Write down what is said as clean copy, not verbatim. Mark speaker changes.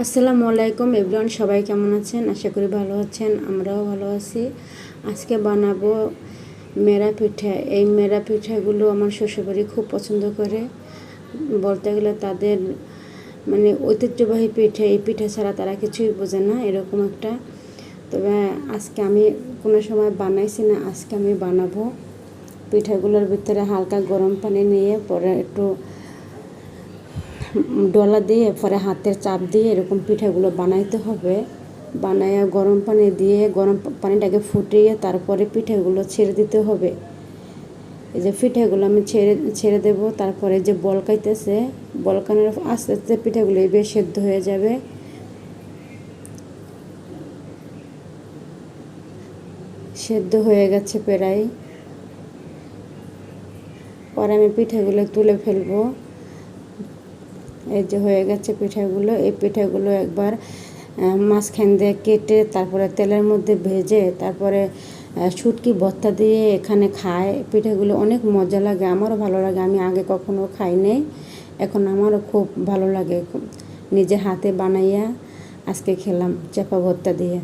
Speaker 1: আসসালামু আলাইকুম এভরিওয়ান, সবাই কেমন আছেন? আশা করি ভালো আছেন। আমরাও ভালো আছি। আজকে বানাবো মেরা পিঠা। এই মেরা পিঠাগুলো আমার শ্বশুরবাড়ি খুব পছন্দ করে। বলতে গেলে তাদের ঐতিহ্যবাহী পিঠা, এই পিঠা ছাড়া তারা কিছুই বোঝে না, এরকম একটা। তবে আজকে আমি কোনো সময় বানাইছি না, আজকে আমি বানাবো। পিঠাগুলোর ভিতরে হালকা গরম পানি নিয়ে পরে একটু ডলা দিয়ে পরে হাতের চাপ দিয়ে এরকম পিঠাগুলো বানাইতে হবে। বানাইয়া গরম পানি দিয়ে গরম পানিটাকে ফুটিয়ে তারপরে পিঠাগুলো ছেড়ে দিতে হবে। এই যে পিঠাগুলো আমি ছেড়ে দেব। তারপরে যে বলকাইতেছে, বলকানোর আস্তে আস্তে পিঠাগুলো বেশ সেদ্ধ হয়ে যাবে। সেদ্ধ হয়ে গেছে প্রায়। পরে আমি পিঠাগুলো তুলে ফেলবো। এই যে হয়ে গেছে পিঠাগুলো। এই পিঠাগুলো একবার মাঝখান দিয়ে কেটে তারপরে তেলের মধ্যে ভেজে তারপরে শুটকি ভর্তা দিয়ে এখানে খায়। পিঠাগুলো অনেক মজা লাগে, আমারও ভালো লাগে। আমি আগে কখনো খাই নাই, এখন আমারও খুব ভালো লাগে। নিজের হাতে বানাইয়া আজকে খেলাম চাপা ভর্তা দিয়ে।